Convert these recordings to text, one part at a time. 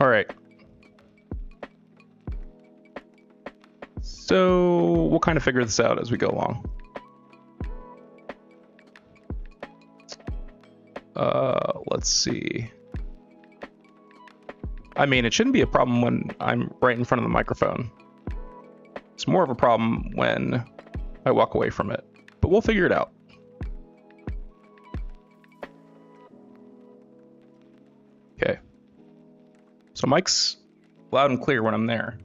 All right. So we'll kind of figure this out as we go along. Let's see. I mean, it shouldn't be a problem when I'm right in front of the microphone. It's more of a problem when I walk away from it, but we'll figure it out. Okay. So mic's loud and clear when I'm there.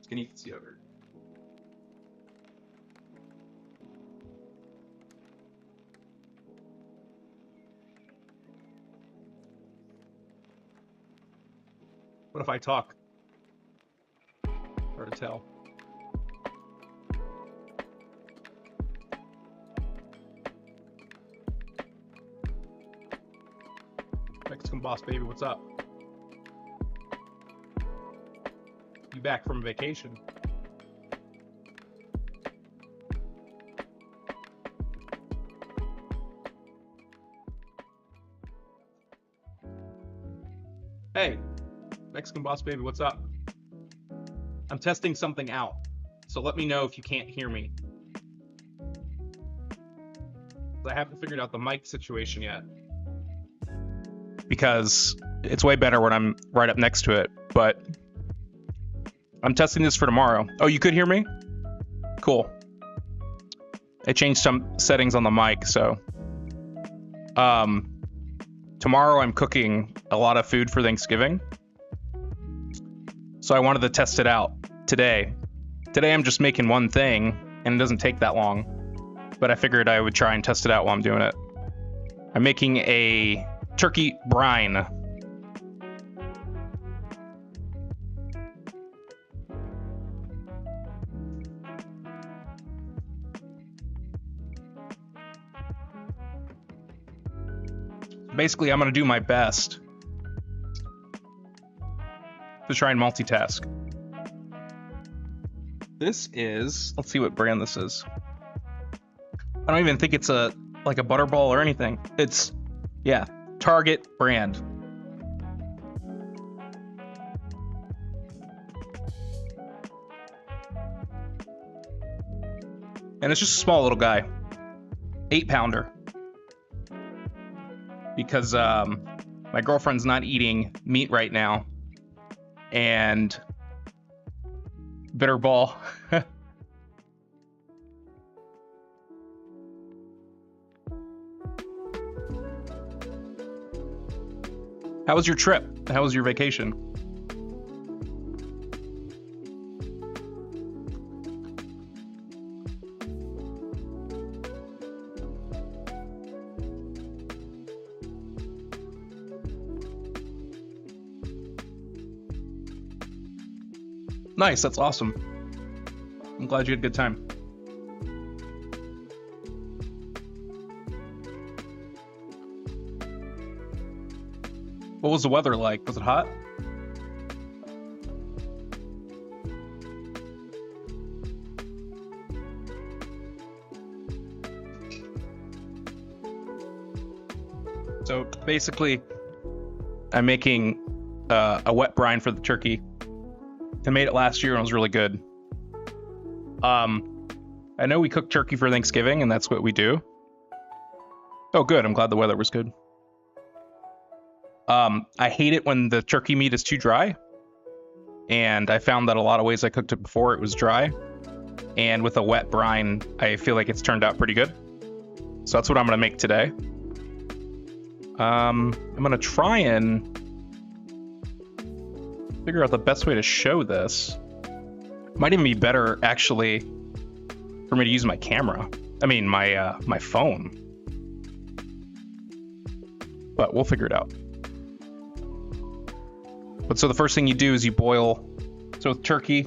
Can you see over? What if I talk? Hard to tell. Mexican boss baby, what's up? You back from vacation? Hey, Mexican boss baby, what's up? I'm testing something out, so let me know if you can't hear me. I haven't figured out the mic situation yet, because it's way better when I'm right up next to it, but I'm testing this for tomorrow. Oh, you could hear me? Cool. I changed some settings on the mic, so tomorrow I'm cooking a lot of food for Thanksgiving. So I wanted to test it out today. Today I'm just making one thing and it doesn't take that long, but I figured I would try and test it out while I'm doing it. I'm making a turkey brine. Basically, I'm going to do my best to try and multitask. This is, let's see what brand this is. I don't even think it's like a butterball or anything. It's, yeah, Target brand. And it's just a small little guy. 8-pounder. Because my girlfriend's not eating meat right now. And Bitterball. How was your trip? How was your vacation? Nice, that's awesome. I'm glad you had a good time. What was the weather like? Was it hot? So basically, I'm making a wet brine for the turkey. I made it last year and it was really good. I know we cook turkey for Thanksgiving and that's what we do. Oh, good. I'm glad the weather was good. I hate it when the turkey meat is too dry. And I found that a lot of ways I cooked it before it was dry. And with a wet brine, I feel like it's turned out pretty good. So that's what I'm going to make today. I'm going to try and figure out the best way to show this. Might even be better, actually, for me to use my camera. I mean, my phone. But we'll figure it out. But so the first thing you do is you boil. So with turkey,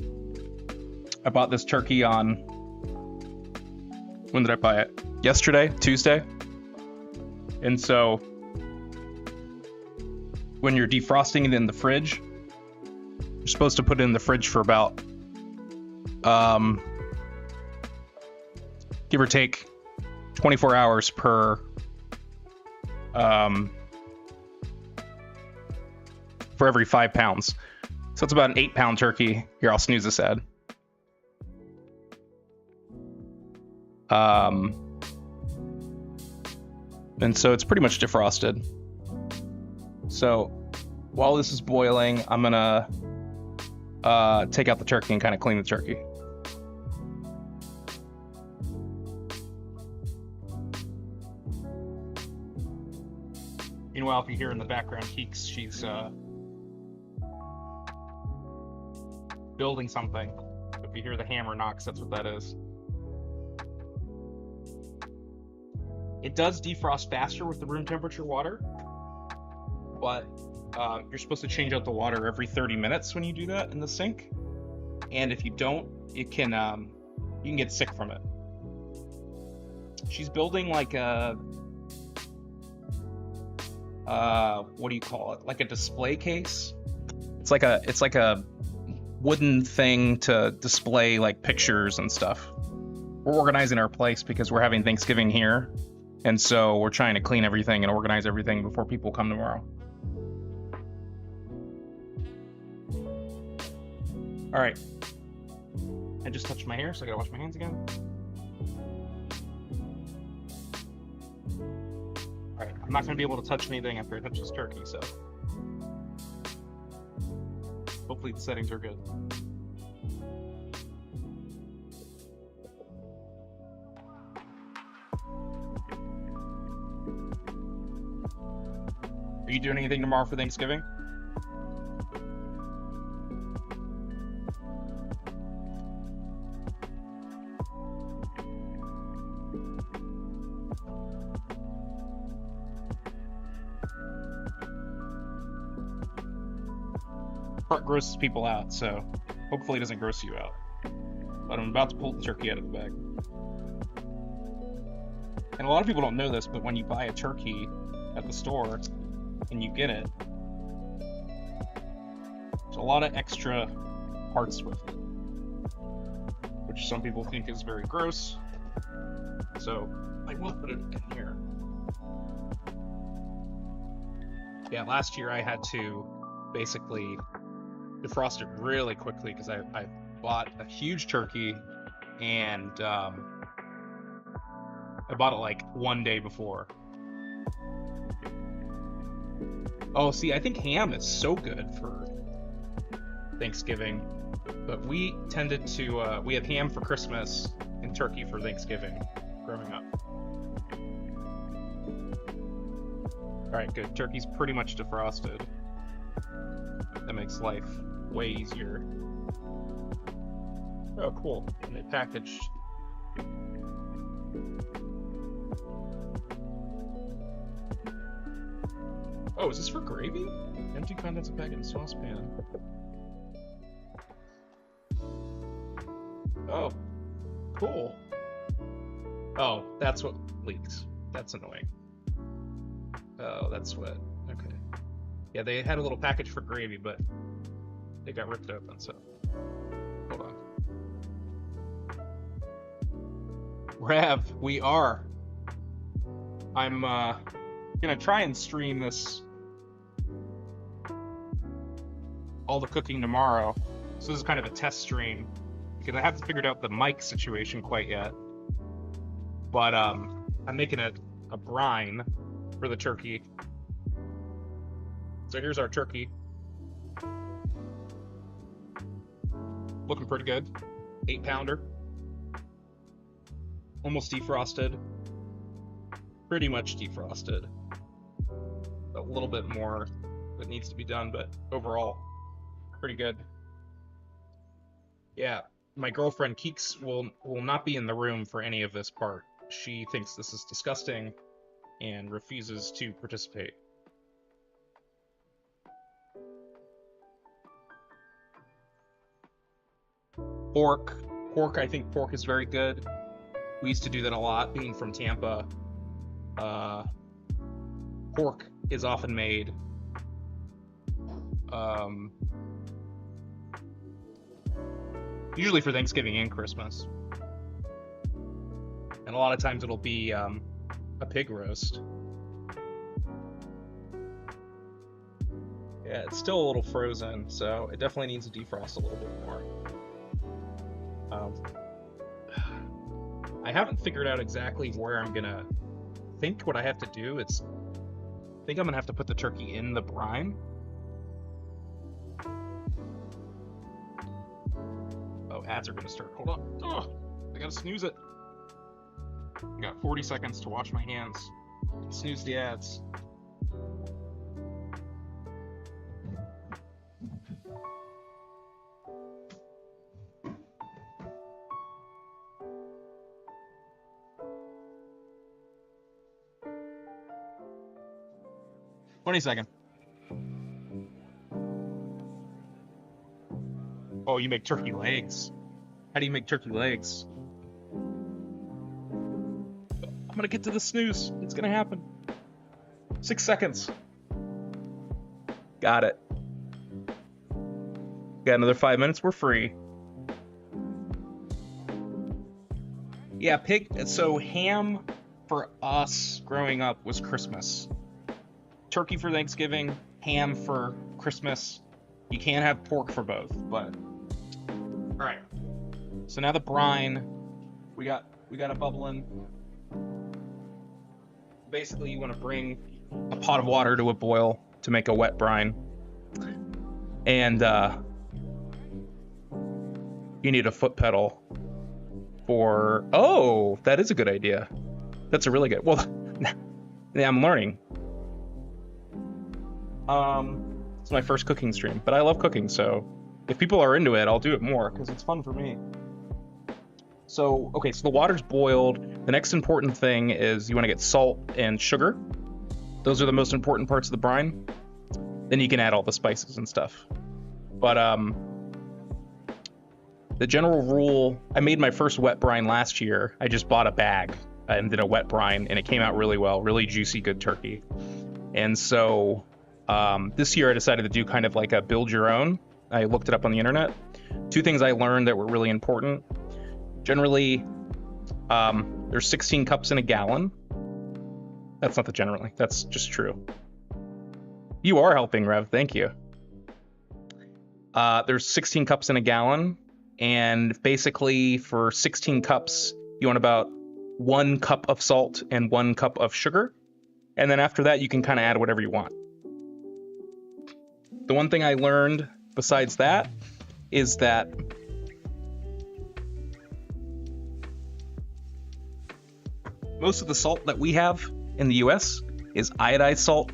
I bought this turkey on, when did I buy it? Yesterday, Tuesday. And so when you're defrosting it in the fridge, you're supposed to put it in the fridge for about, give or take 24 hours per for every 5 pounds. So it's about an 8-pound turkey. Here, I'll snooze this ad. And so it's pretty much defrosted. So while this is boiling, I'm gonna take out the turkey and kind of clean the turkey. Meanwhile, if you hear in the background, she's building something. If you hear the hammer knocks, that's what that is. It does defrost faster with the room temperature water, but you're supposed to change out the water every 30 minutes when you do that in the sink. And if you don't, it can you can get sick from it. She's building like a what do you call it? Like a display case. It's like a wooden thing to display like pictures and stuff. We're organizing our place because we're having Thanksgiving here, and so we're trying to clean everything and organize everything before people come tomorrow. All right. I just touched my hair, so I gotta wash my hands again. All right, I'm not gonna be able to touch anything after I touch this turkey, so hopefully the settings are good. Are you doing anything tomorrow for Thanksgiving? Part grosses people out, so hopefully it doesn't gross you out. But I'm about to pull the turkey out of the bag. And a lot of people don't know this, but when you buy a turkey at the store and you get it, there's a lot of extra parts with it, which some people think is very gross. So I will put it in here. Yeah, last year I had to basically defrost it really quickly because I bought a huge turkey and I bought it like one day before. Oh, see, I think ham is so good for Thanksgiving, but we tended to we had ham for Christmas and turkey for Thanksgiving growing up. All right, good. Turkey's pretty much defrosted. That makes life way easier. Oh, cool. And they packaged. Oh, is this for gravy? Empty contents of packet in saucepan. Oh, cool. Oh, that's what leaks. That's annoying. Oh, that's what. Okay. Yeah, they had a little package for gravy, but they got ripped open, so hold on. Rav, we are. I'm gonna try and stream this all the cooking tomorrow. So this is kind of a test stream because I haven't figured out the mic situation quite yet. But I'm making a brine for the turkey. So here's our turkey. Looking pretty good. 8-pounder. Almost defrosted. Pretty much defrosted. A little bit more that needs to be done, but overall, pretty good. Yeah, my girlfriend Keeks will not be in the room for any of this part. She thinks this is disgusting and refuses to participate. Pork, I think pork is very good. We used to do that a lot, being from Tampa. Pork is often made. Usually for Thanksgiving and Christmas. And a lot of times it'll be a pig roast. Yeah, it's still a little frozen, so it definitely needs to defrost a little bit more. I haven't figured out exactly where I'm gonna think what I have to do. I think I'm gonna have to put the turkey in the brine. Oh, ads are gonna start. Hold on. Oh, I gotta snooze it. I got 40 seconds to wash my hands. Snooze the ads. Second. Oh, you make turkey legs. How do you make turkey legs? I'm gonna get to the snooze. It's gonna happen. 6 seconds. Got it. Got another 5 minutes. We're free. Yeah, so ham for us growing up was Christmas. Turkey for Thanksgiving, ham for Christmas. You can't have pork for both, but all right. So now the brine, we got it bubbling. Basically, you want to bring a pot of water to a boil to make a wet brine, and you need a foot pedal for. Oh, that is a good idea. That's a really good. Well, yeah, I'm learning. It's my first cooking stream, but I love cooking, so if people are into it, I'll do it more because it's fun for me. So, okay, so the water's boiled. The next important thing is you want to get salt and sugar. Those are the most important parts of the brine. Then you can add all the spices and stuff. But the general rule, I made my first wet brine last year. I just bought a bag and did a wet brine, and it came out really well, really juicy, good turkey. And so this year I decided to do kind of like a build your own. I looked it up on the internet. 2 things I learned that were really important. Generally, there's 16 cups in a gallon. That's not the generally, that's just true. You are helping, Rev, thank you. There's 16 cups in a gallon, and basically for 16 cups, you want about 1 cup of salt and 1 cup of sugar. And then after that, you can kind of add whatever you want. The one thing I learned besides that is that most of the salt that we have in the US is iodized salt.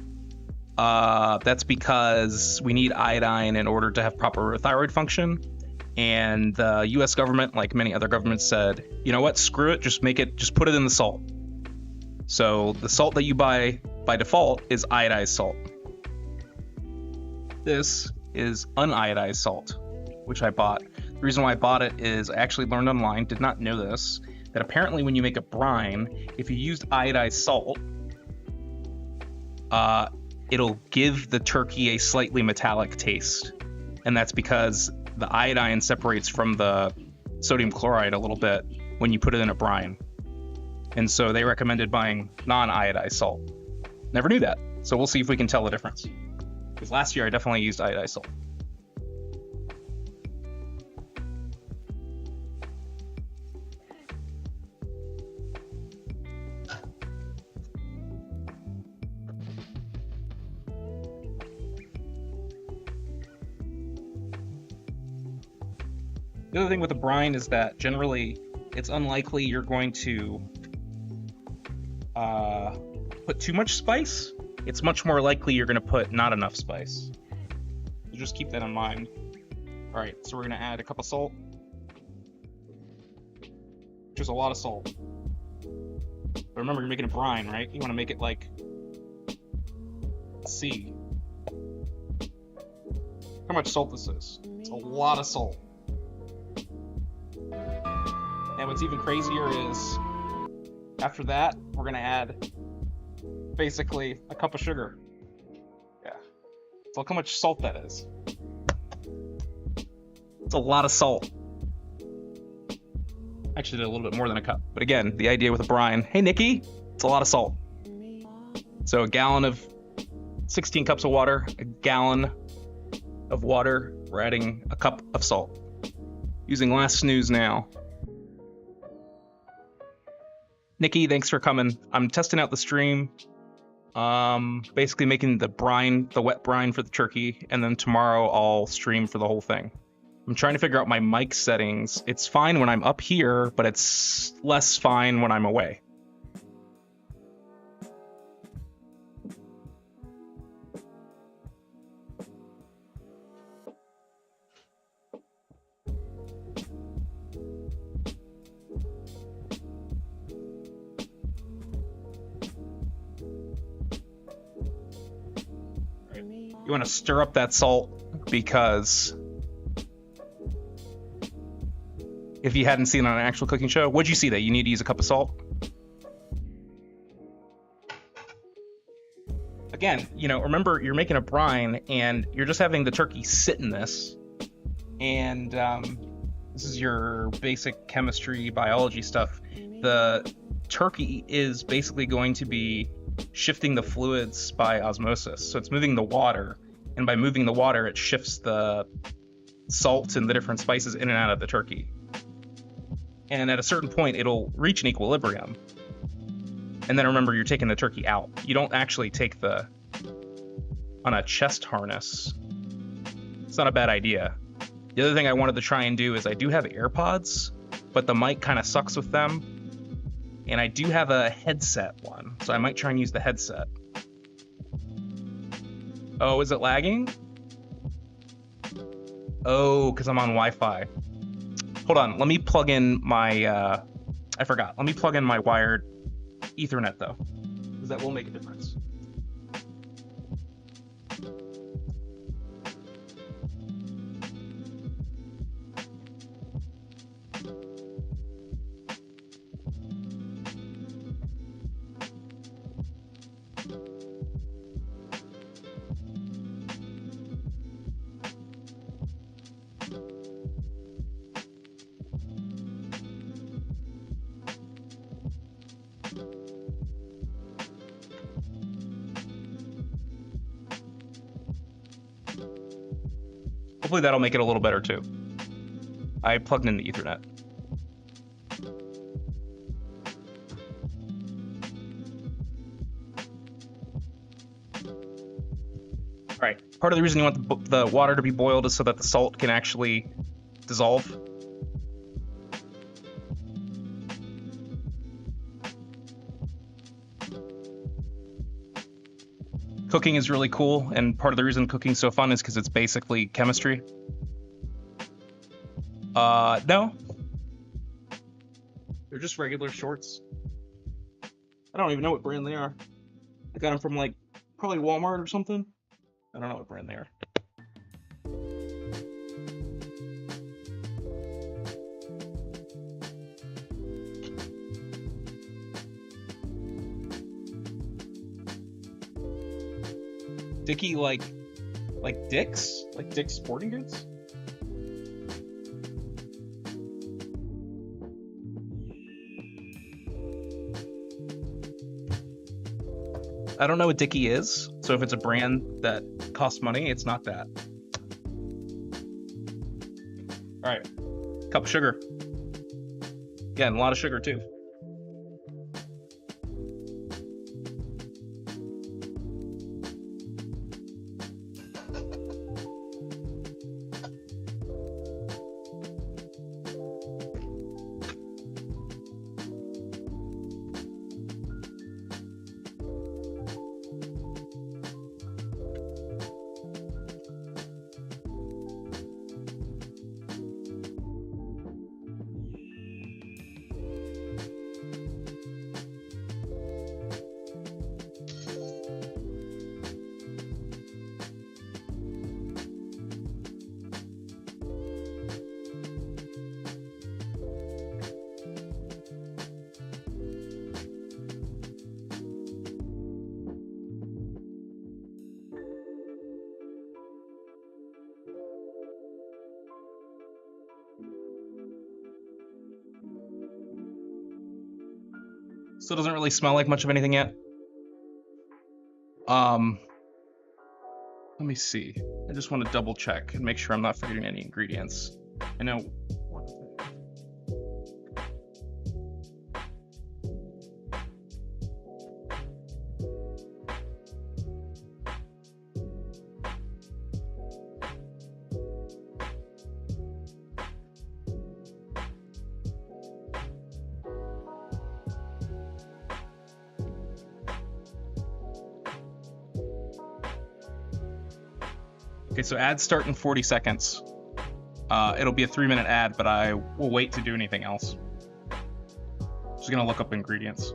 That's because we need iodine in order to have proper thyroid function. And the US government, like many other governments, said, you know what, screw it, just put it in the salt. So the salt that you buy by default is iodized salt. This is uniodized salt, which I bought. The reason why I bought it is I actually learned online, did not know this, that apparently when you make a brine, if you used iodized salt, it'll give the turkey a slightly metallic taste. And that's because the iodine separates from the sodium chloride a little bit when you put it in a brine. And so they recommended buying non-iodized salt. Never knew that. So we'll see if we can tell the difference. Because last year I definitely used iodized salt. The other thing with the brine is that generally it's unlikely you're going to put too much spice. It's much more likely you're going to put not enough spice. So just keep that in mind. All right, so we're going to add a cup of salt, which is a lot of salt. But remember, you're making a brine, right? You want to make it like a C. How much salt this is? It's a lot of salt. And what's even crazier is after that, we're going to add basically a cup of sugar. Yeah. So look how much salt that is. It's a lot of salt. Actually did a little bit more than a cup. But again, the idea with a brine, hey Nikki, it's a lot of salt. So a gallon of 16 cups of water, a gallon of water. We're adding a cup of salt. Using last snooze now. Nikki, thanks for coming. I'm testing out the stream. Basically making the brine, the wet brine for the turkey, and then tomorrow I'll stream for the whole thing. I'm trying to figure out my mic settings. It's fine when I'm up here, but it's less fine when I'm away. You want to stir up that salt because if you hadn't seen it on an actual cooking show, what'd you see that you need to use a cup of salt? Again, you know, remember you're making a brine and you're just having the turkey sit in this. And this is your basic chemistry, biology stuff. The turkey is basically going to be shifting the fluids by osmosis. So it's moving the water, and by moving the water, it shifts the salt and the different spices in and out of the turkey. And at a certain point, it'll reach an equilibrium. And then remember, you're taking the turkey out. You don't actually take the on a chest harness. It's not a bad idea. The other thing I wanted to try and do is I do have AirPods, but the mic kind of sucks with them. And I do have a headset one, so I might try and use the headset. Oh, is it lagging? Oh, because I'm on Wi-Fi. Hold on, let me plug in my, I forgot. Let me plug in my wired Ethernet, though, because that will make a difference. Hopefully that'll make it a little better too. I plugged in the Ethernet. All right, part of the reason you want the water to be boiled is so that the salt can actually dissolve. Cooking is really cool, and part of the reason cooking's so fun is because it's basically chemistry. No. They're just regular shorts. I don't even know what brand they are. I got them from, like, probably Walmart or something. I don't know what brand they are. Dickie, like Dick's? Like Dick's Sporting Goods? I don't know what Dickie is, so if it's a brand that costs money, it's not that. All right, cup of sugar. Again, a lot of sugar too. Still doesn't really smell like much of anything yet. Let me see. I just want to double check and make sure I'm not forgetting any ingredients. I know. Okay, so ads start in 40 seconds. It'll be a 3-minute ad, but I will wait to do anything else. Just gonna look up ingredients.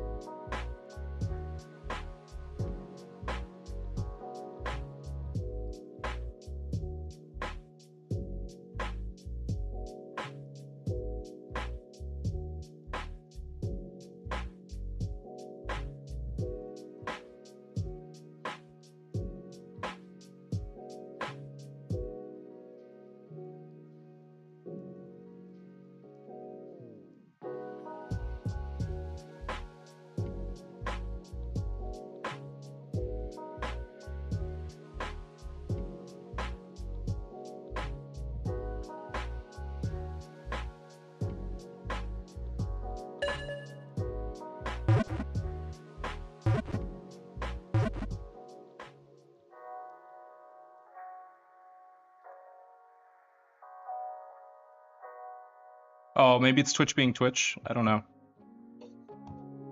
Oh, maybe it's Twitch being Twitch. I don't know.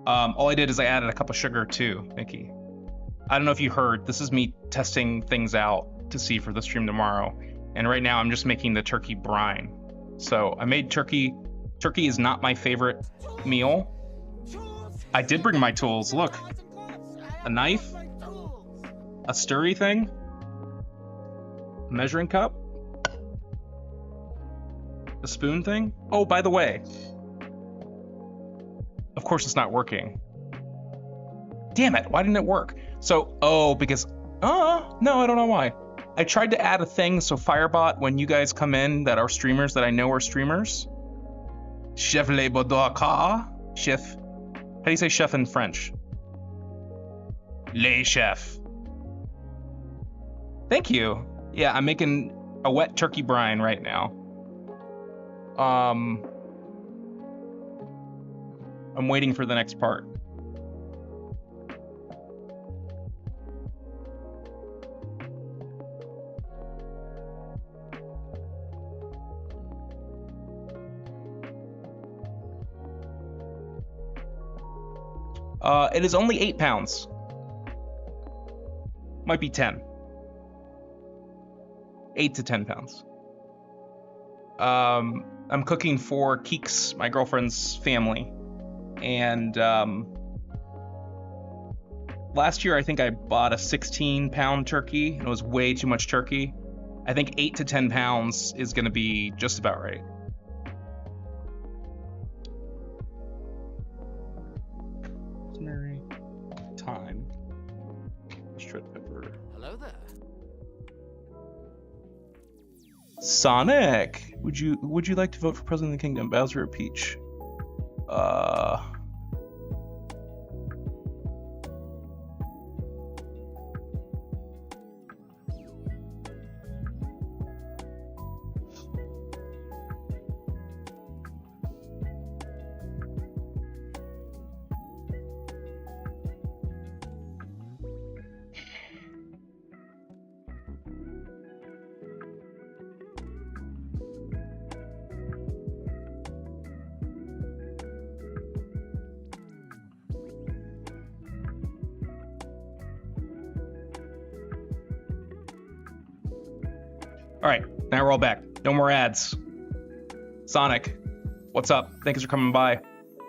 All I did is I added a cup of sugar too, Nikki. I don't know if you heard. This is me testing things out to see for the stream tomorrow. And right now I'm just making the turkey brine. So I made turkey. Turkey is not my favorite meal. I did bring my tools. Look, a knife, a stirry thing, a measuring cup, a spoon thing. Oh, by the way, of course it's not working. Damn it, why didn't it work? So, because, no, I don't know why. I tried to add a thing so Firebot, when you guys come in that are streamers that I know are streamers, Chef Le Boudoir, Chef, how do you say chef in French? Le Chef. Thank you. Yeah, I'm making a wet turkey brine right now. I'm waiting for the next part. It is only 8 pounds. Might be 10. 8 to 10 pounds. I'm cooking for Keeks, my girlfriend's family. And last year I think I bought a 16-pound turkey, and it was way too much turkey. I think 8 to 10 pounds is gonna be just about right. Rosemary, thyme, shred pepper. Hello there. Sonic, would you like to vote for President of the Kingdom, Bowser or Peach? All right, now we're all back. No more ads. Sonic, what's up? Thanks for coming by.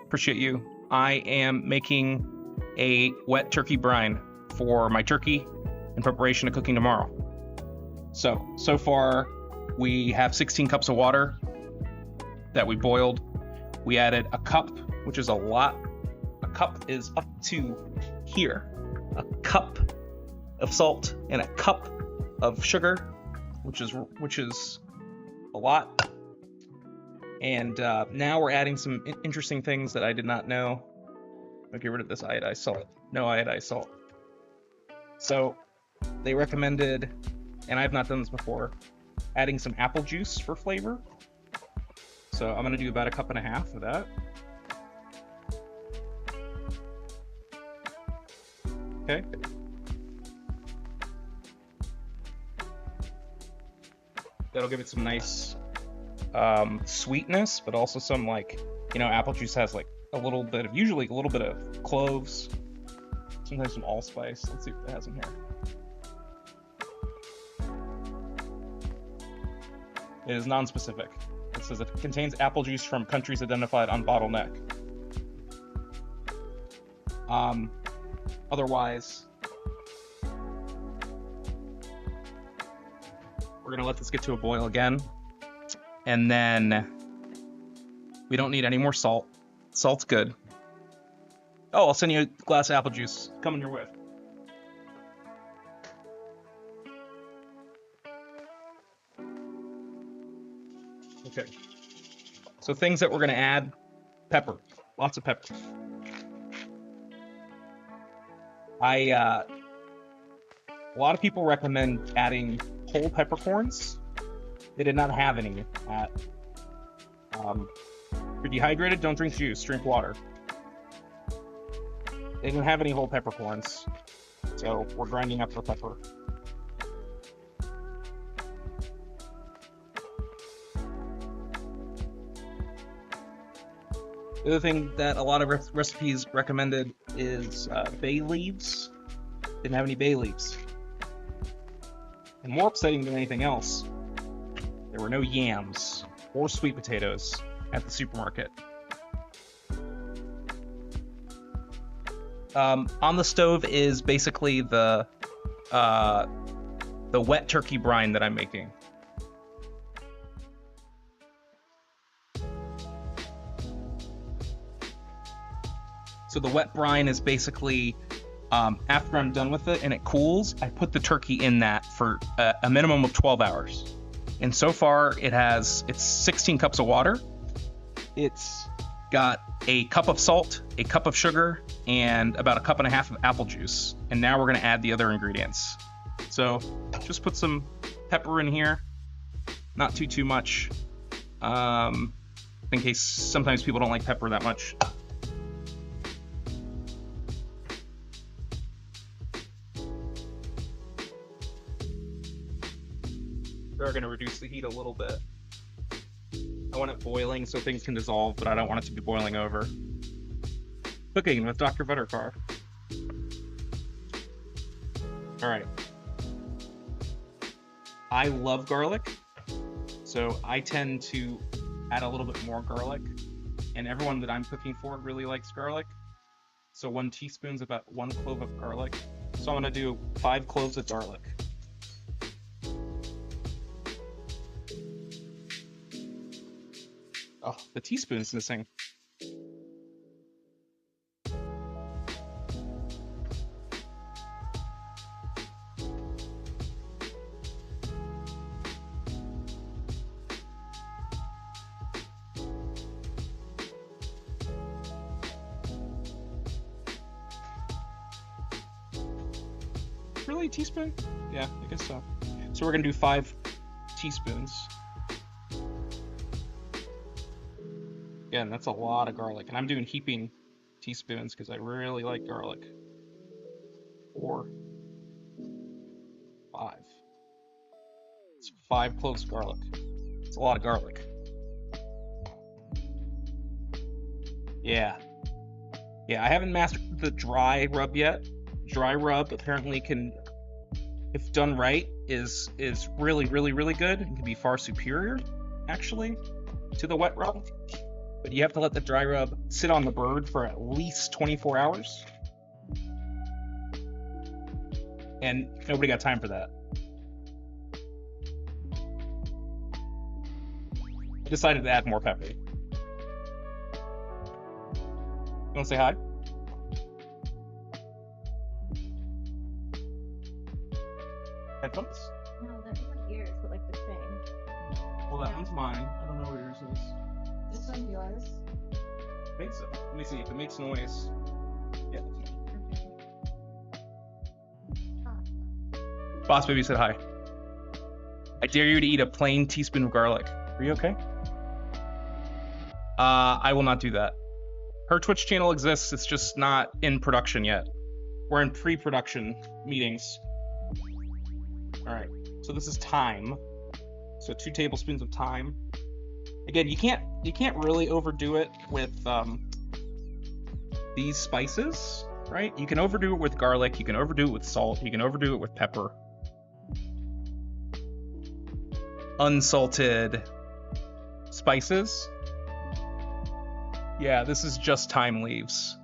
Appreciate you. I am making a wet turkey brine for my turkey in preparation of cooking tomorrow. So far, we have 16 cups of water that we boiled. We added a cup, which is a lot. A cup is up to here. A cup of salt and a cup of sugar, which is a lot. And now we're adding some interesting things that I did not know. I'll get rid of this iodized salt. No iodized salt. So they recommended and I've not done this before, adding some apple juice for flavor. So I'm gonna do about 1.5 cups of that. Okay. That'll give it some nice sweetness, but also some, like, you know, apple juice has like usually a little bit of cloves, sometimes some allspice. Let's see what it has in here. It is non-specific. It says it contains apple juice from countries identified on bottleneck. Otherwise, we're gonna let this get to a boil again, and then we don't need any more salt. Salt's good. Oh, I'll send you a glass of apple juice coming your way. Okay. So things that we're gonna add: pepper, lots of pepper. A lot of people recommend adding whole peppercorns. They did not have any at. If you're dehydrated, don't drink juice, drink water. They didn't have any whole peppercorns, so we're grinding up the pepper. The other thing that a lot of recipes recommended is bay leaves. Didn't have any bay leaves. And more upsetting than anything else, there were no yams or sweet potatoes at the supermarket. On the stove is basically the wet turkey brine that I'm making. So the wet brine is basically, after I'm done with it and it cools, I put the turkey in that for a minimum of 12 hours. And so far it's 16 cups of water. It's got a cup of salt, a cup of sugar, and about 1.5 cups of apple juice. And now we're gonna add the other ingredients. So just put some pepper in here, not too much, in case sometimes people don't like pepper that much. We're going to reduce the heat a little bit. I want it boiling so things can dissolve, but I don't want it to be boiling over. Cooking with Dr. Buttercar. Alright. I love garlic, so I tend to add a little bit more garlic, and everyone that I'm cooking for really likes garlic. So 1 teaspoon is about 1 clove of garlic. So I'm going to do 5 cloves of garlic. Oh, the teaspoon's missing. Really, a teaspoon? Yeah, I guess so. So we're gonna do 5 teaspoons. Again, that's a lot of garlic, and I'm doing heaping teaspoons because I really like garlic. 4, 5. It's 5 cloves of garlic. It's a lot of garlic. Yeah. Yeah, I haven't mastered the dry rub yet. Dry rub apparently can, if done right, is really good and can be far superior, actually, to the wet rub. But you have to let the dry rub sit on the bird for at least 24 hours. And nobody got time for that. I decided to add more pepper. You want to say hi? Headphones? No, that isn't yours, but like the thing. Well, that one's mine. I don't know where yours is. This one's yours. I think so. Let me see if it makes noise. Yeah. Okay. Boss Baby said hi. I dare you to eat a plain teaspoon of garlic. Are you okay? I will not do that. Her Twitch channel exists, it's just not in production yet. We're in pre-production meetings. All right, so this is thyme. So 2 tablespoons of thyme. Again, you can't really overdo it with these spices, right? You can overdo it with garlic, you can overdo it with salt, you can overdo it with pepper. Unsalted spices. Yeah, this is just thyme leaves.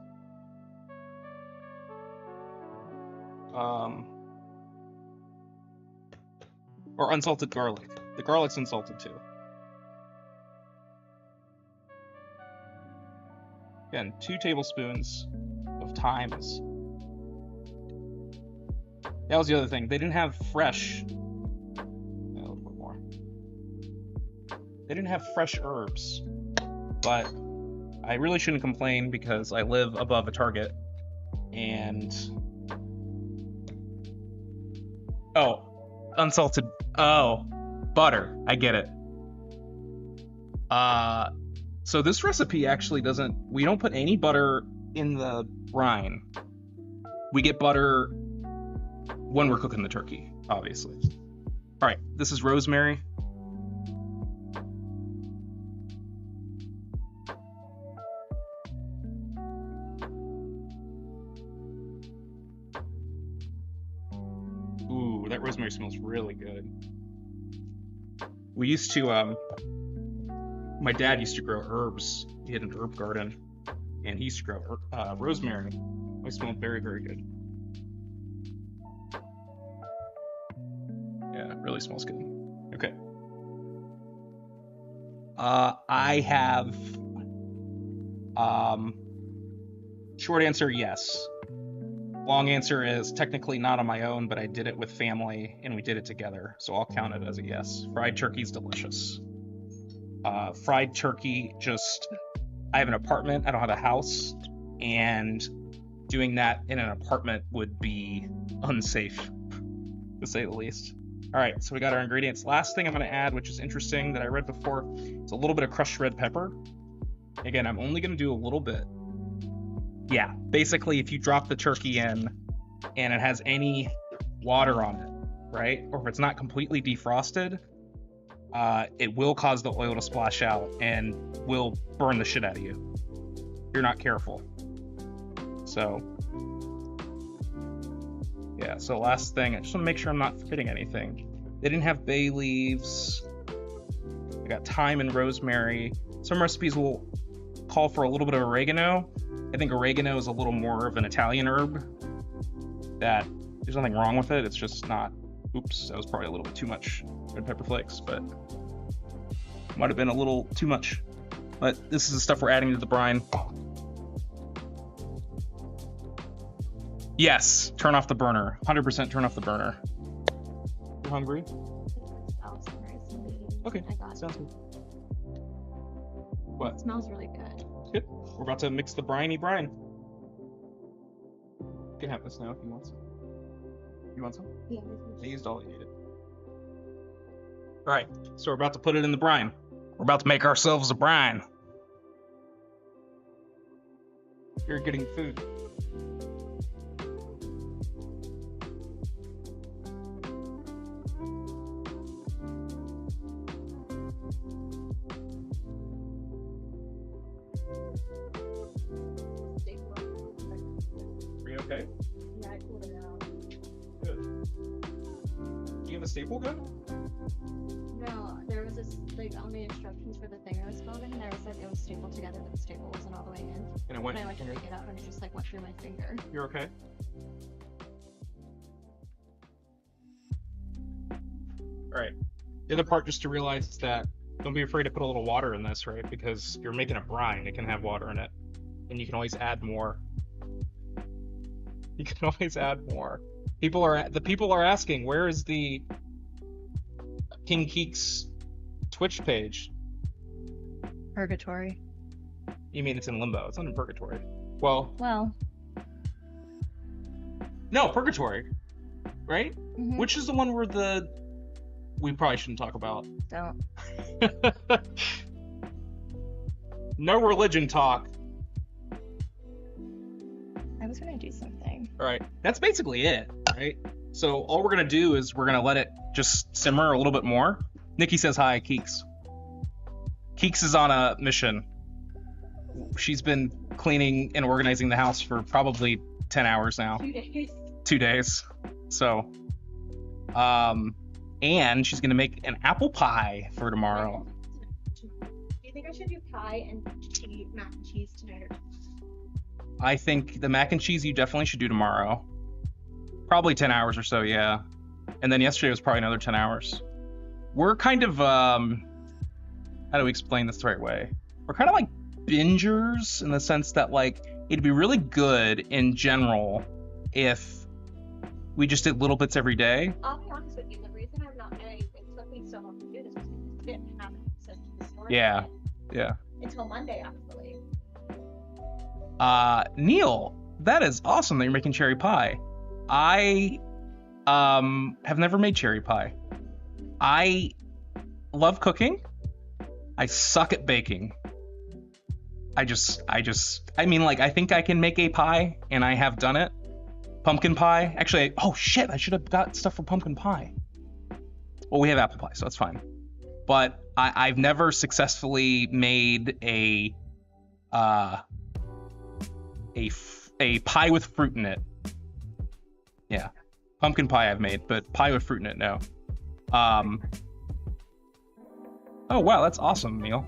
Or unsalted garlic. The garlic's unsalted too. Again, 2 tablespoons of thyme is... That was the other thing. They didn't have fresh... A little bit more. They didn't have fresh herbs, but I really shouldn't complain because I live above a Target, and... Oh, unsalted... Oh, butter. I get it. So this recipe actually doesn't... We don't put any butter in the brine. We get butter when we're cooking the turkey, obviously. All right, this is rosemary. Ooh, that rosemary smells really good. We used to, my dad used to grow herbs. He had an herb garden, and he used to grow rosemary. It smelled very, very good. Yeah, it really smells good. Okay. I have, short answer, yes. Long answer is technically not on my own, but I did it with family, and we did it together, so I'll count it as a yes. Fried turkey's delicious. Fried turkey, just... I have an apartment, I don't have a house, and doing that in an apartment would be unsafe, to say the least. All right, so we got our ingredients. Last thing I'm going to add, which is interesting that I read before, is a little bit of crushed red pepper. Again, I'm only going to do a little bit. Yeah, basically, if you drop the turkey in and it has any water on it, right, or if it's not completely defrosted, it will cause the oil to splash out and will burn the shit out of you if you're not careful. So, yeah, so last thing, I just want to make sure I'm not forgetting anything. They didn't have bay leaves. I got thyme and rosemary. Some recipes will call for a little bit of oregano. I think oregano is a little more of an Italian herb. That there's nothing wrong with it. It's just not. Oops, that was probably a little bit too much red pepper flakes, but might have been a little too much. But this is the stuff we're adding to the brine. Yes, turn off the burner. 100% turn off the burner. You hungry? Okay, sounds good. What? It smells really good. Good. We're about to mix the briny brine. You can have this now if you want some. You want some? Yeah. I used all I needed. All right, so we're about to put it in the brine. We're about to make ourselves a brine. You're getting food. Are you okay? Yeah, I pulled it out. Good. Do you have a staple gun? No, there was this, like, on the instructions for the thing I was filming, there was like, it was stapled together, but the staple wasn't all the way in. And it went. And I went to take it out, and it just, like, went through my finger. You're okay? All right. The other part, just to realize, is that don't be afraid to put a little water in this, right? Because you're making a brine, it can have water in it, and you can always add more. You can always add more. The people are asking, where is the King Keek's Twitch page? Purgatory. You mean it's in limbo? It's not in purgatory. Well, Well, no, purgatory, right? mhm. Which is the one where the we probably shouldn't talk about. Don't. No religion talk. I was gonna do something. All right, that's basically it, right? So all we're gonna do is we're gonna let it just simmer a little bit more. Nikki says hi, Keeks. Keeks is on a mission. She's been cleaning and organizing the house for probably 10 hours now. 2 days. 2 days. So, and she's gonna make an apple pie for tomorrow. Do you think I should do pie and mac and cheese tonight? Or... I think the mac and cheese you definitely should do tomorrow. Probably 10 hours or so, yeah. And then yesterday was probably another 10 hours. We're kind of, how do we explain this the right way? We're kind of like bingers in the sense that, like, it'd be really good in general if we just did little bits every day. I'll be honest with you, the reason it took me so long to do this was because it didn't happen since this morning. Yeah. Until Monday, actually. Neil, that is awesome that you're making cherry pie. I have never made cherry pie. I love cooking. I suck at baking. I mean, like, I think I can make a pie, and I have done it. Pumpkin pie. Actually, oh shit, I should have got stuff for pumpkin pie. Well, we have apple pie, so that's fine. But I've never successfully made a pie with fruit in it. Yeah. Pumpkin pie I've made, but pie with fruit in it, no. Oh, wow, that's awesome, Neil.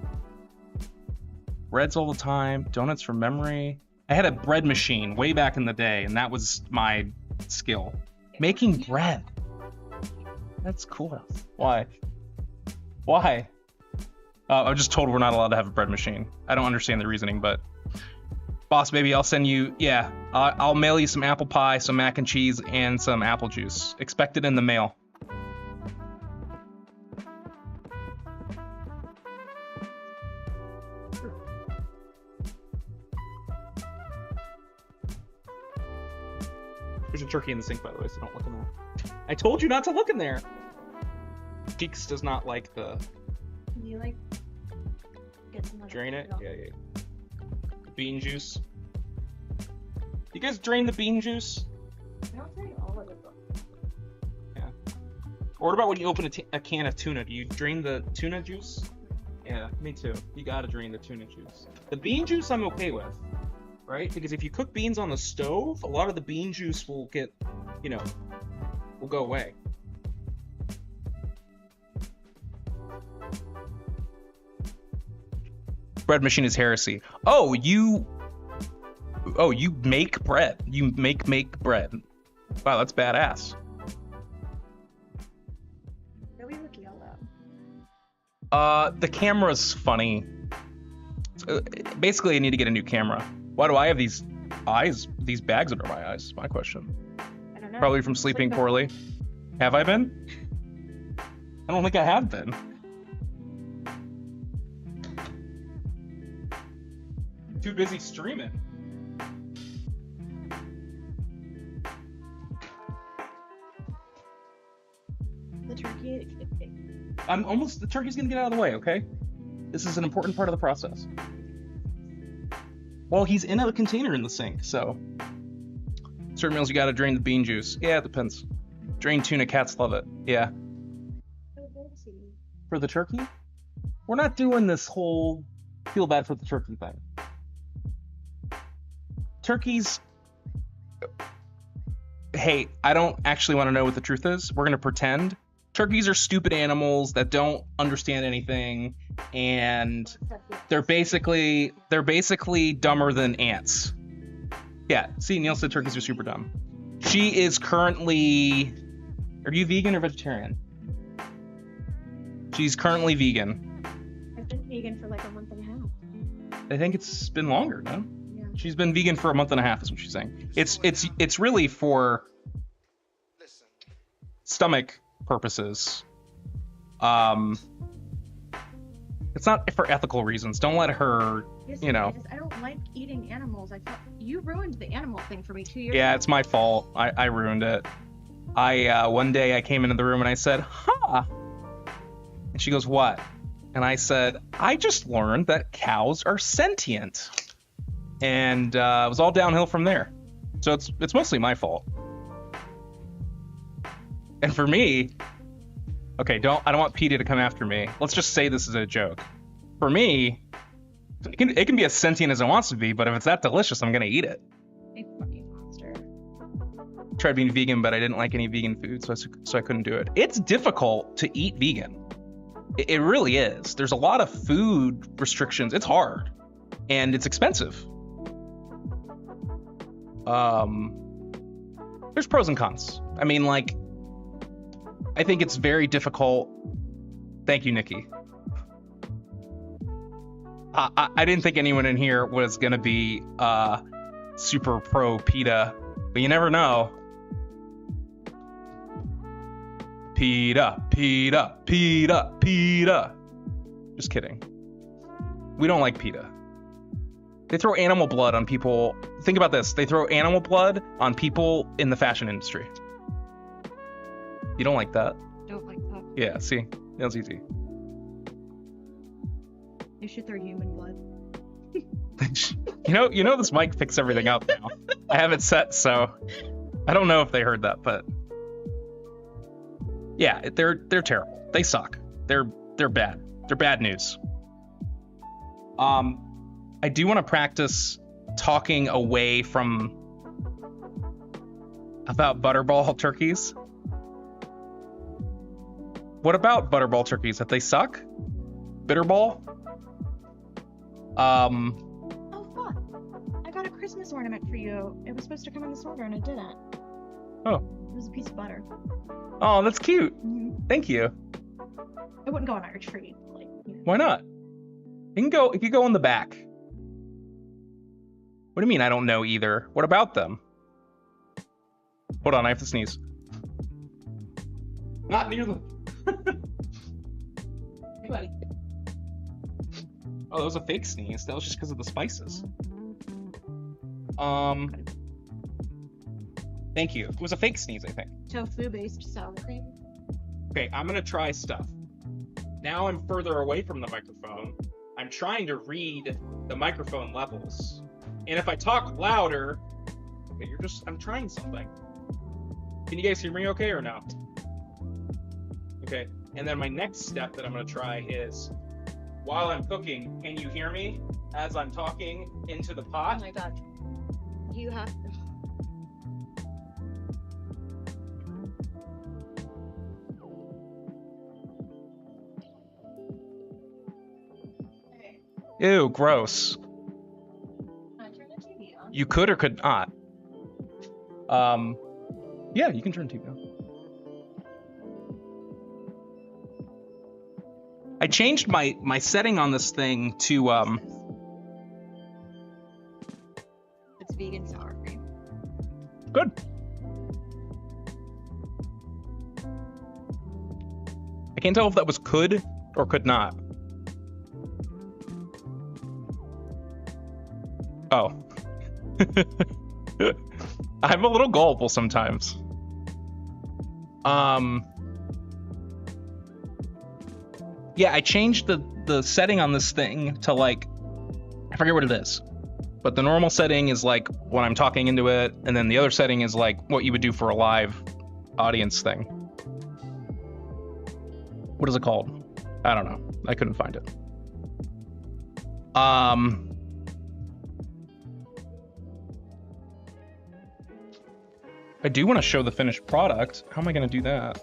Breads all the time, donuts from memory. I had a bread machine way back in the day, and that was my skill. Making bread. That's cool. Why? Why? I'm just told we're not allowed to have a bread machine. I don't understand the reasoning, but... Boss baby, I'll send you... Yeah, I'll mail you some apple pie, some mac and cheese, and some apple juice. Expect it in the mail. There's a turkey in the sink, by the way, so don't look in there. I told you not to look in there! Geeks does not like the... Can you, like, get some... Drain it? Yeah. Bean juice. You guys drain the bean juice? I don't drain all of it, though. Yeah. Or what about when you open a can of tuna? Do you drain the tuna juice? Yeah, me too. You gotta drain the tuna juice. The bean juice I'm okay with, right? Because if you cook beans on the stove, a lot of the bean juice will get, will go away. Bread machine is heresy. Oh, you make bread. You make bread. Wow, that's badass. Really look yellow. The camera's funny. Basically, I need to get a new camera. Why do I have these bags under my eyes? Is my question. I don't know. Probably from sleeping poorly. Have I been? I don't think I have been. Too busy streaming. The turkey. The turkey's gonna get out of the way, okay? This is an important part of the process. Well, he's in a container in the sink, so. Certain meals you gotta drain the bean juice. Yeah, it depends. Drained tuna, cats love it. Yeah. For the turkey? We're not doing this whole feel bad for the turkey thing. Turkeys, hey, I don't actually want to know what the truth is. We're going to pretend. Turkeys are stupid animals that don't understand anything, and they're basically dumber than ants. Yeah, see, Neil said turkeys are super dumb. She is currently... Are you vegan or vegetarian? She's currently vegan. I've been vegan for like a month and a half. I think it's been longer, no? She's been vegan for a month and a half, is what she's saying. It's really for stomach purposes. It's not for ethical reasons. Don't let her, I don't like eating animals. I thought you ruined the animal thing for me 2 years ago. Yeah, it's my fault. I ruined it. One day I came into the room and I said, And she goes, what? And I said, I just learned that cows are sentient. And it was all downhill from there. So it's mostly my fault. And for me, okay, I don't want PETA to come after me. Let's just say this is a joke. For me, it can be as sentient as it wants to be, but if it's that delicious, I'm gonna eat it. You fucking monster. Tried being vegan, but I didn't like any vegan food, so I couldn't do it. It's difficult to eat vegan. It really is. There's a lot of food restrictions. It's hard, and it's expensive. There's pros and cons. I mean, like, I think it's very difficult. Thank you, Nikki. I didn't think anyone in here was gonna be super pro PETA, but you never know. PETA, PETA, PETA, PETA. Just kidding. We don't like PETA. They throw animal blood on people. Think about this. They throw animal blood on people in the fashion industry. You don't like that? Don't like that. Yeah, see? That was easy. You should throw human blood. You know this mic picks everything up now. I have it set, so I don't know if they heard that, but yeah, they're terrible. They suck. They're bad. They're bad news. I do want to practice talking away from about butterball turkeys. What about butterball turkeys? If they suck? Bitterball? Oh fuck! I got a Christmas ornament for you. It was supposed to come in this order and it didn't. Oh. It was a piece of butter. Oh, that's cute. Mm-hmm. Thank you. It wouldn't go on our tree. Like, you know. Why not? It could go in the back. What do you mean I don't know either? What about them? Hold on, I have to sneeze. Not near them. Hey, buddy. Oh, that was a fake sneeze. That was just because of the spices. Thank you. It was a fake sneeze, I think. Tofu-based sour cream. Okay, I'm gonna try stuff. Now I'm further away from the microphone. I'm trying to read the microphone levels. And if I talk louder, I'm trying something. Can you guys hear me okay or no? Okay, and then my next step that I'm gonna try is, while I'm cooking, can you hear me as I'm talking into the pot? Oh my god. You have to... Ew, gross. Turn the TV on. You could or could not. Yeah, you can turn TV on. I changed my setting on this thing to It's vegan sour cream. Good. I can't tell if that was could or could not. Oh. I'm a little gullible sometimes. Yeah, I changed the setting on this thing to, like, I forget what it is. But the normal setting is like when I'm talking into it, and then the other setting is like what you would do for a live audience thing. What is it called? I don't know. I couldn't find it. I do want to show the finished product. How am I going to do that?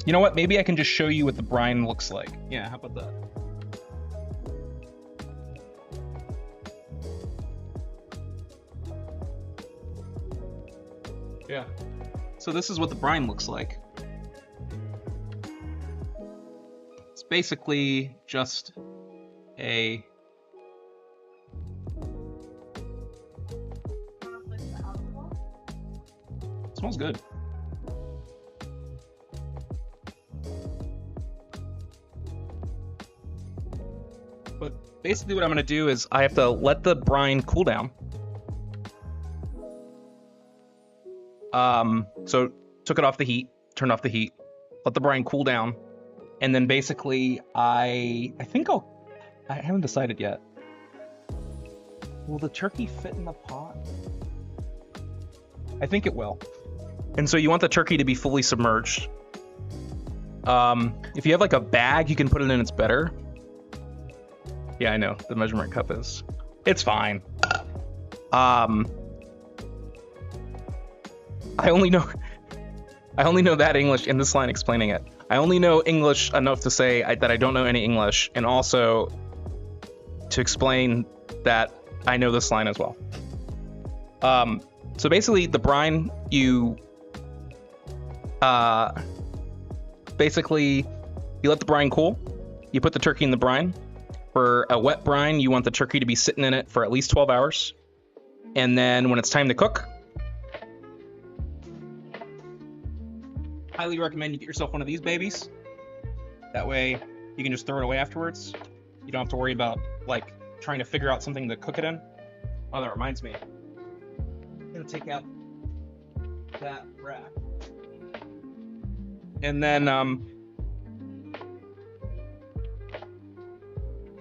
You know what? Maybe I can just show you what the brine looks like. Yeah, how about that? Yeah. So this is what the brine looks like. It's basically just a... It smells good. But basically what I'm gonna do is I have to let the brine cool down. So took it off the heat, turned off the heat, let the brine cool down, and then basically I haven't decided yet. Will the turkey fit in the pot? I think it will. And so you want the turkey to be fully submerged. If you have like a bag, you can put it in, it's better. Yeah, I know, the measurement cup is. It's fine. I only know that English in this line explaining it. I only know English enough to say that I don't know any English, and also to explain that I know this line as well. So basically, the brine, you basically you let the brine cool. You put the turkey in the brine. For a wet brine, you want the turkey to be sitting in it for at least 12 hours. And then when it's time to cook, highly recommend you get yourself one of these babies. That way you can just throw it away afterwards. You don't have to worry about like trying to figure out something to cook it in. Oh, that reminds me. I'm gonna take out that rack. And then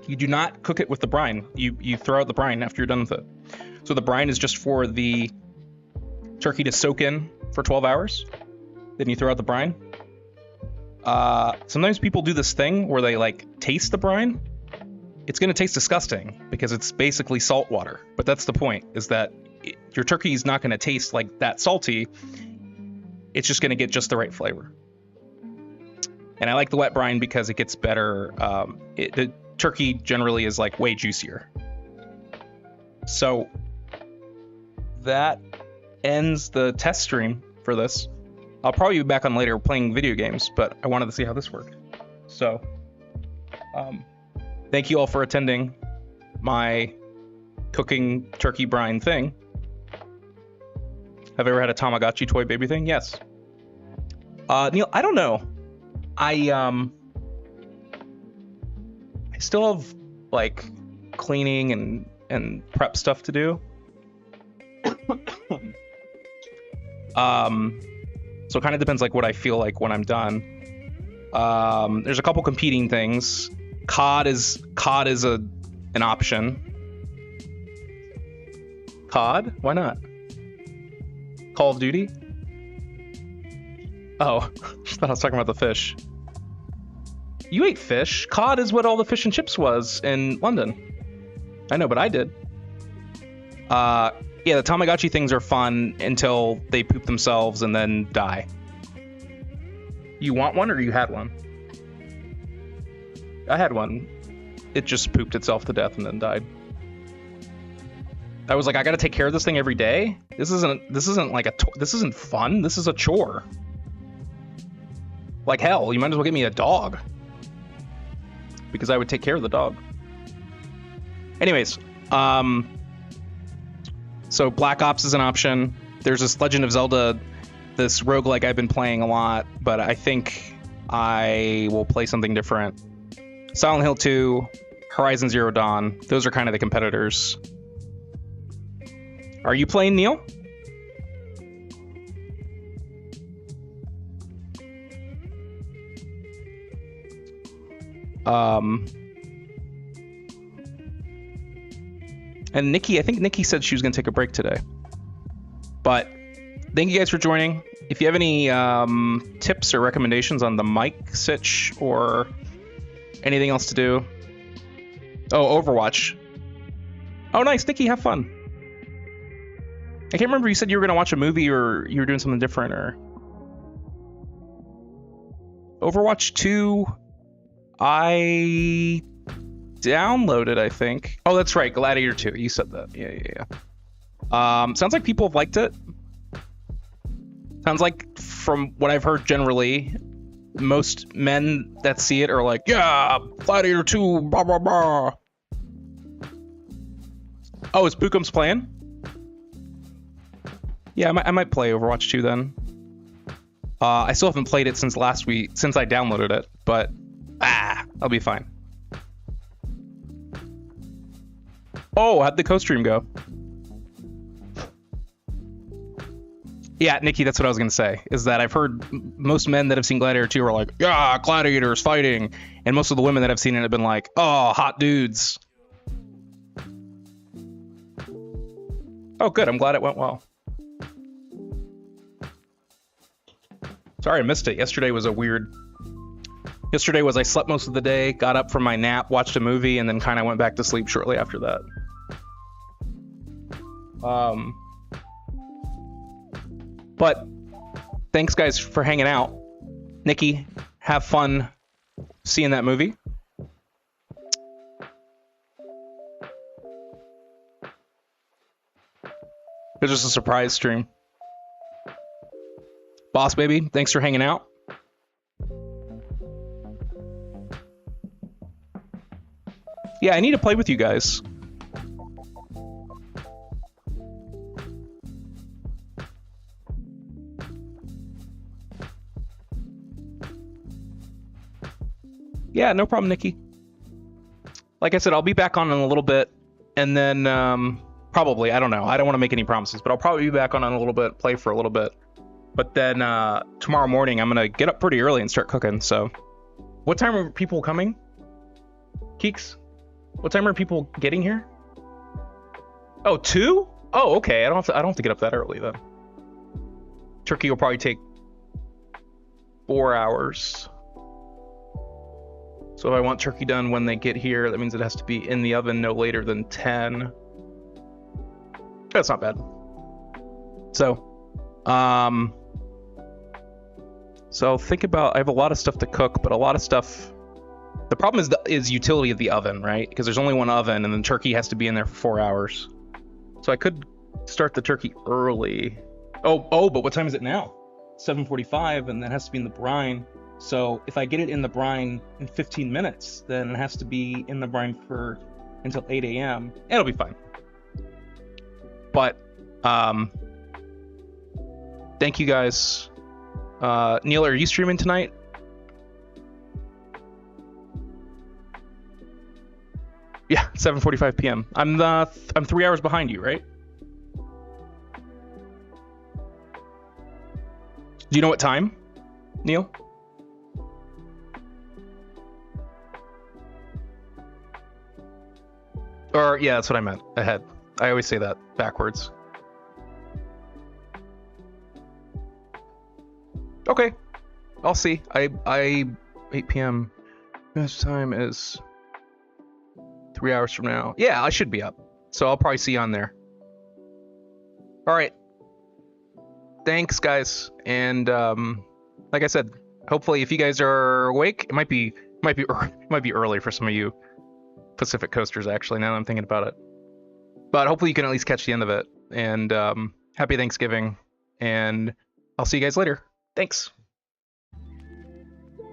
you do not cook it with the brine. You throw out the brine after you're done with it. So the brine is just for the turkey to soak in for 12 hours. Then you throw out the brine. Sometimes people do this thing where they like taste the brine. It's gonna taste disgusting because it's basically salt water. But that's the point, is that your turkey is not gonna taste like that salty. It's just gonna get just the right flavor. And I like the wet brine because it gets better. The turkey generally is like way juicier. So that ends the test stream for this. I'll probably be back on later playing video games, but I wanted to see how this worked. So thank you all for attending my cooking turkey brine thing. Have you ever had a Tamagotchi toy baby thing? Yes. Neil, I don't know. I still have like cleaning and prep stuff to do. So it kind of depends like what I feel like when I'm done. There's a couple competing things. COD is an option. COD? Why not? Call of Duty? Oh, I thought I was talking about the fish. You ate fish. COD is what all the fish and chips was in London. I know, but I did. Yeah, the Tamagotchi things are fun until they poop themselves and then die. You want one or you had one? I had one. It just pooped itself to death and then died. I was like, I gotta take care of this thing every day. This isn't like this isn't fun. This is a chore. Like hell, you might as well get me a dog. Because I would take care of the dog. Anyways, so Black Ops is an option. There's this Legend of Zelda, this roguelike I've been playing a lot, but I think I will play something different. Silent Hill 2, Horizon Zero Dawn, those are kind of the competitors. Are you playing, Neil? And Nikki, I think Nikki said she was going to take a break today. But thank you guys for joining. If you have any tips or recommendations on the mic sitch or anything else to do. Oh, Overwatch. Oh, nice. Nikki, have fun. I can't remember, you said you were going to watch a movie or you were doing something different or... Overwatch 2... I downloaded, I think. Oh, that's right, Gladiator 2. You said that. Yeah. Sounds like people have liked it. Sounds like, from what I've heard generally, most men that see it are like, yeah, Gladiator 2, blah, blah, blah. Oh, is Bookum's playing? Yeah, I might play Overwatch 2 then. I still haven't played it since last week, since I downloaded it, but I'll be fine. Oh, how'd the co-stream go? Yeah, Nikki, that's what I was gonna say. Is that I've heard most men that have seen Gladiator 2 are like, yeah, gladiators fighting, and most of the women that have seen it have been like, oh, hot dudes. Oh, good. I'm glad it went well. Sorry, I missed it. Yesterday was I slept most of the day, got up from my nap, watched a movie, and then kind of went back to sleep shortly after that. But thanks, guys, for hanging out. Nikki, have fun seeing that movie. It's just a surprise stream. Boss Baby, thanks for hanging out. Yeah, I need to play with you guys. Yeah, no problem, Nikki. Like I said, I'll be back on in a little bit, and then probably, I don't know. I don't want to make any promises, but I'll probably be back on in a little bit, play for a little bit. But then tomorrow morning, I'm going to get up pretty early and start cooking. So what time are people coming? Keeks? What time are people getting here? Oh, 2? Oh, okay. I don't have to get up that early then. Turkey will probably take 4 hours. So if I want turkey done when they get here, that means it has to be in the oven no later than 10. That's not bad. So think about, I have a lot of stuff to cook, but a lot of stuff, the problem is utility of the oven, right? Because there's only one oven and then turkey has to be in there for 4 hours. So I could start the turkey early. Oh, but what time is it now? 7:45, and that has to be in the brine. So if I get it in the brine in 15 minutes, then it has to be in the brine until 8 a.m. It'll be fine. But thank you guys. Neil, are you streaming tonight? Yeah, 7:45 p.m. I'm 3 hours behind you, right? Do you know what time, Neil? Or yeah, that's what I meant. Ahead. I always say that backwards. Okay, I'll see. I 8 p.m. Best time is 3 hours from now. Yeah, I should be up. So I'll probably see you on there. All right. Thanks, guys. And like I said, hopefully, if you guys are awake, it might be early for some of you Pacific Coasters. Actually, now that I'm thinking about it, but hopefully you can at least catch the end of it. And happy Thanksgiving. And I'll see you guys later. Thanks.